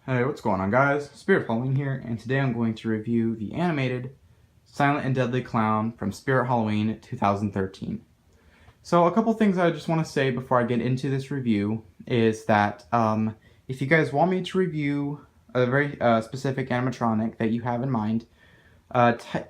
Hey, what's going on, guys? Spirit Halloween here, and today I'm going to review the animated Silent and Deadly Clown from Spirit Halloween 2013. So a couple things I just want to say before I get into this review is that if you guys want me to review a very specific animatronic that you have in mind,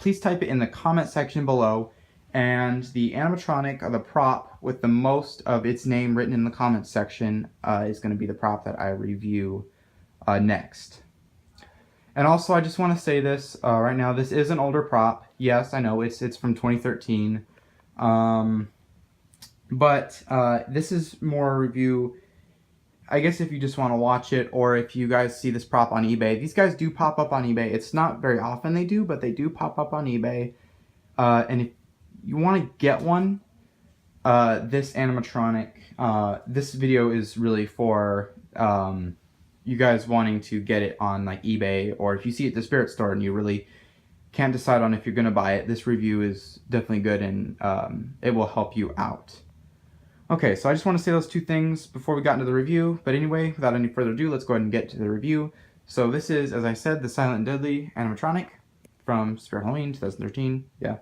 please type it in the comment section below, and the animatronic or the prop with the most of its name written in the comment section is going to be the prop that I review next. And also, I just want to say this right now. This is an older prop. Yes, I know it's from 2013, but this is more a review. I guess if you just want to watch it, or if you guys see this prop on eBay, these guys do pop up on eBay. It's not very often they do, but they do pop up on eBay. And if you want to get one, this animatronic, this video is really for you guys wanting to get it on like eBay, or if you see it at the Spirit store and you really can't decide on if you're going to buy it, this review is definitely good, and it will help you out. Okay, so I just want to say those two things before we got into the review, but anyway, without any further ado, let's go ahead and get to the review. So this is, as I said, the Silent and Deadly animatronic from Spirit Halloween 2013, yeah.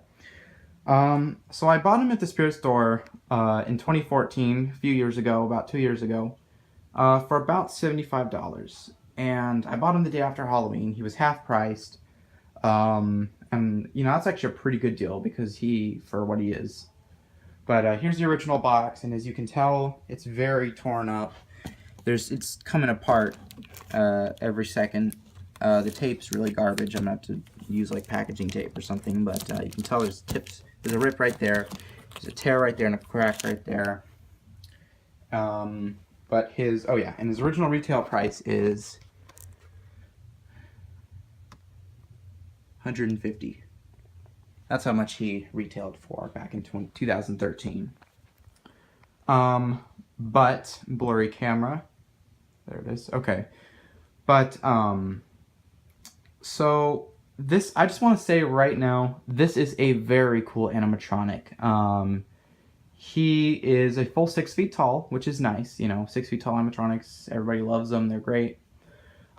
So I bought him at the Spirit store in 2014, a few years ago, about 2 years ago. For about $75, and I bought him the day after Halloween. He was half priced, and you know, that's actually a pretty good deal because for what he is. But here's the original box, and as you can tell, it's very torn up. It's coming apart every second. The tape's really garbage. I'm gonna have to use like packaging tape or something, but you can tell there's tips. There's a rip right there. There's a tear right there and a crack right there. But his original retail price is $150. That's how much he retailed for back in 2013. But blurry camera. There it is. Okay. But so this, I just want to say right now, this is a very cool animatronic. He is a full 6 feet tall, which is nice. You know, 6 feet tall animatronics, everybody loves them. They're great.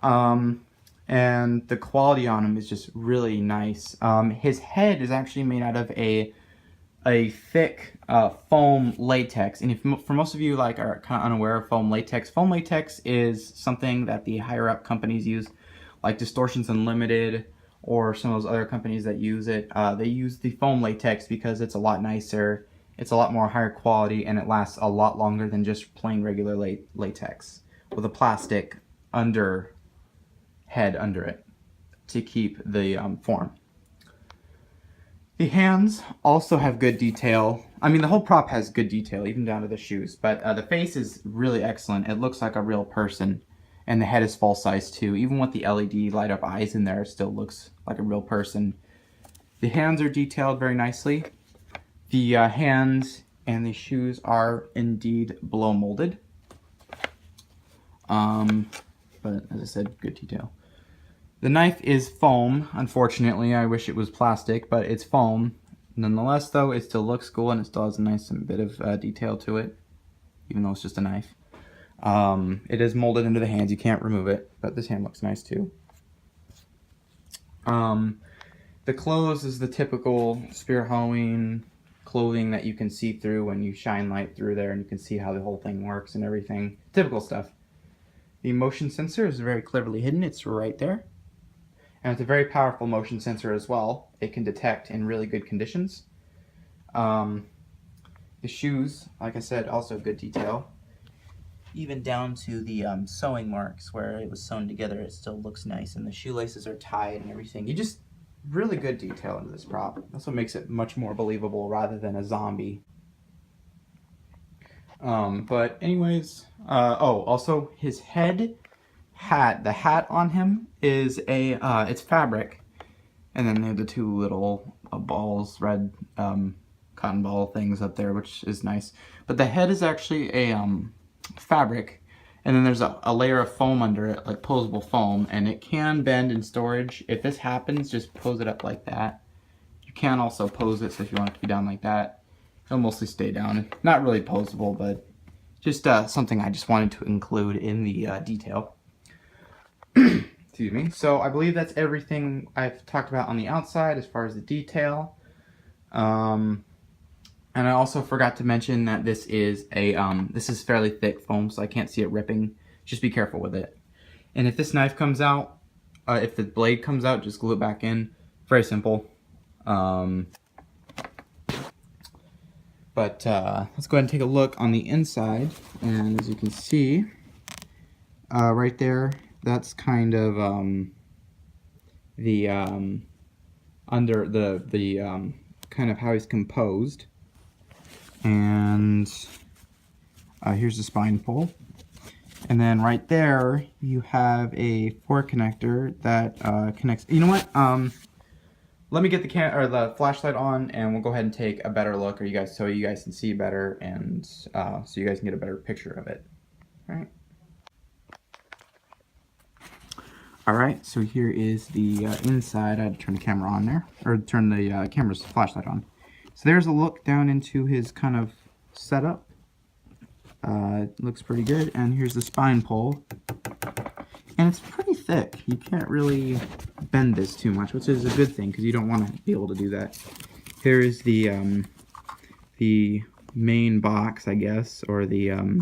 And the quality on him is just really nice. His head is actually made out of a thick foam latex. And for most of you like are kind of unaware of foam latex is something that the higher up companies use, like Distortions Unlimited or some of those other companies that use it. They use the foam latex because it's a lot nicer. It's a lot more higher quality, and it lasts a lot longer than just plain regular latex with a plastic head under it to keep the form. The hands also have good detail. I mean, the whole prop has good detail, even down to the shoes, but the face is really excellent. It looks like a real person, and the head is full size too. Even with the LED light up eyes in there, it still looks like a real person. The hands are detailed very nicely. The hands and the shoes are indeed blow molded. But as I said, good detail. The knife is foam, unfortunately. I wish it was plastic, but it's foam. Nonetheless, though, it still looks cool, and it still has a nice bit of detail to it, even though it's just a knife. It is molded into the hands. You can't remove it, but this hand looks nice too. The clothes is the typical Spirit Halloween clothing that you can see through when you shine light through there, and you can see how the whole thing works and everything. Typical stuff. The motion sensor is very cleverly hidden. It's right there. And it's a very powerful motion sensor as well. It can detect in really good conditions. The shoes, like I said, also good detail. Even down to the sewing marks where it was sewn together, it still looks nice, and the shoelaces are tied and everything. You just really good detail into this prop. That's what makes it much more believable rather than a zombie. But anyways, also his hat, the hat on him is it's fabric, and then they have the two little balls, red cotton ball things up there, which is nice. But the head is actually a fabric, and then there's a layer of foam under it, like posable foam, and it can bend in storage. If this happens, just pose it up like that. You can also pose it, so if you want it to be down like that, it'll mostly stay down. Not really posable, but just something I just wanted to include in the detail. Excuse me. So I believe that's everything I've talked about on the outside as far as the detail. And I also forgot to mention that this is fairly thick foam, so I can't see it ripping. Just be careful with it. And if this knife comes out, if the blade comes out, just glue it back in. Very simple. But let's go ahead and take a look on the inside. And as you can see, right there, that's kind of the under the kind of how he's composed. And here's the spine pole. And then right there, you have a fork connector that connects. You know what? Let me get the flashlight on, and we'll go ahead and take a better look, or so you guys can see better, and so you guys can get a better picture of it. All right. All right. So here is the inside. I had to turn the camera on there, or turn the camera's flashlight on. So there's a look down into his kind of setup. Looks pretty good. And here's the spine pole. And it's pretty thick. You can't really bend this too much, which is a good thing because you don't want to be able to do that. Here is the main box, I guess, or the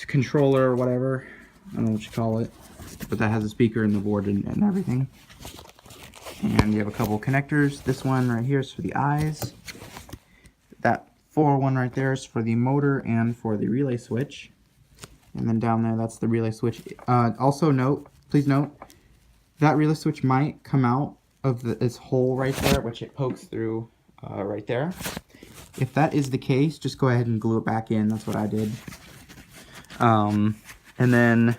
controller or whatever. I don't know what you call it, but that has a speaker and the board and everything. And you have a couple connectors. This one right here is for the eyes. That one right there is for the motor and for the relay switch. And then down there, that's the relay switch. Also please note, that relay switch might come out of this hole right there, which it pokes through right there. If that is the case, just go ahead and glue it back in. That's what I did. And then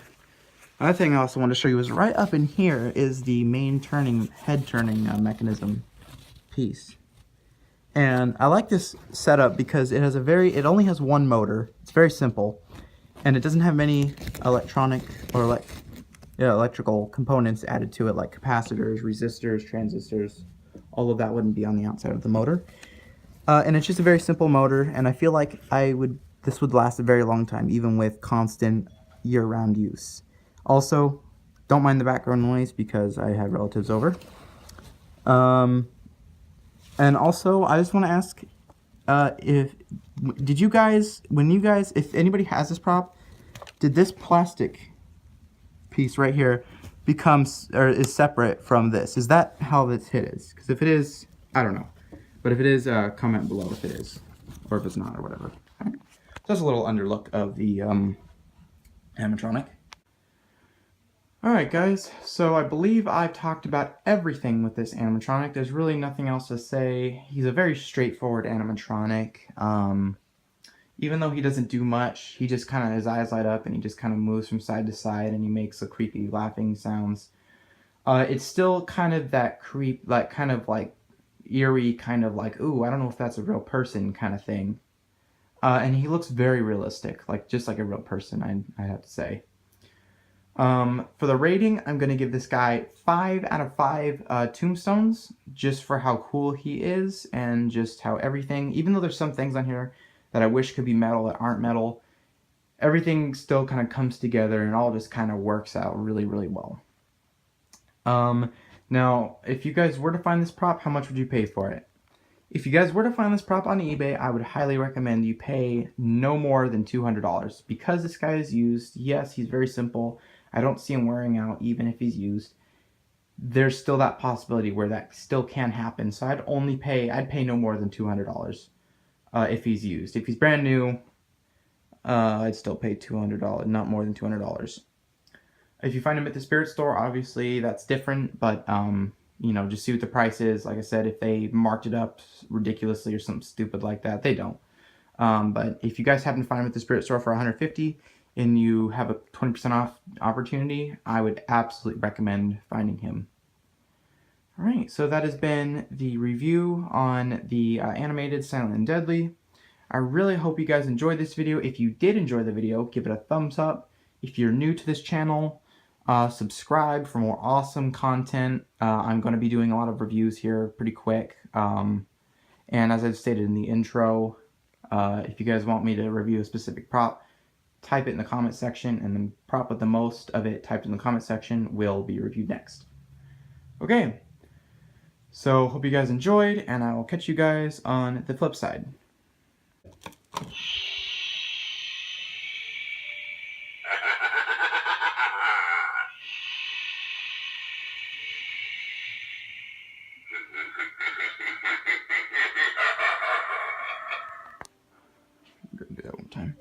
another thing I also want to show you is right up in here is the main head turning mechanism piece. And I like this setup because it only has one motor. It's very simple, and it doesn't have many electronic or electrical components added to it, like capacitors, resistors, transistors. All of that wouldn't be on the outside of the motor. And it's just a very simple motor, and I feel like this would last a very long time, even with constant year-round use. Also, don't mind the background noise because I have relatives over. And also, I just want to ask, if anybody has this prop, did this plastic piece right here is separate from this? Is that how this hit is? Because if it is, I don't know. But if it is, comment below if it is, or if it's not, or whatever. Right. So that's a little underlook of the animatronic. Alright guys, so I believe I've talked about everything with this animatronic. There's really nothing else to say. He's a very straightforward animatronic. Even though he doesn't do much, he just kind of, his eyes light up and he just kind of moves from side to side and he makes the creepy laughing sounds. It's still kind of that kind of like eerie, kind of like, ooh, I don't know if that's a real person kind of thing. And he looks very realistic, just like a real person, I have to say. For the rating, I'm going to give this guy 5 out of 5 tombstones, just for how cool he is, and just how everything, even though there's some things on here that I wish could be metal that aren't metal, everything still kind of comes together and all just kind of works out really, really well. Now, if you guys were to find this prop, how much would you pay for it? If you guys were to find this prop on eBay, I would highly recommend you pay no more than $200. Because this guy is used, yes, he's very simple. I don't see him wearing out even if he's used. There's still that possibility where that still can happen. So I'd pay no more than $200 if he's used. If he's brand new, I'd still pay $200, not more than $200. If you find him at the spirit store, obviously that's different, but you know, just see what the price is. Like I said, if they marked it up ridiculously or something stupid like that, they don't. But if you guys happen to find him at the spirit store for $150 and you have a 20% off opportunity, I would absolutely recommend finding him. Alright, so that has been the review on the animated Silent and Deadly. I really hope you guys enjoyed this video. If you did enjoy the video, give it a thumbs up. If you're new to this channel, subscribe for more awesome content. I'm going to be doing a lot of reviews here pretty quick. And as I've stated in the intro, if you guys want me to review a specific prop, type it in the comment section, and the prop with the most of it typed in the comment section will be reviewed next. Okay, so hope you guys enjoyed, and I will catch you guys on the flip side. I'm gonna do that one time.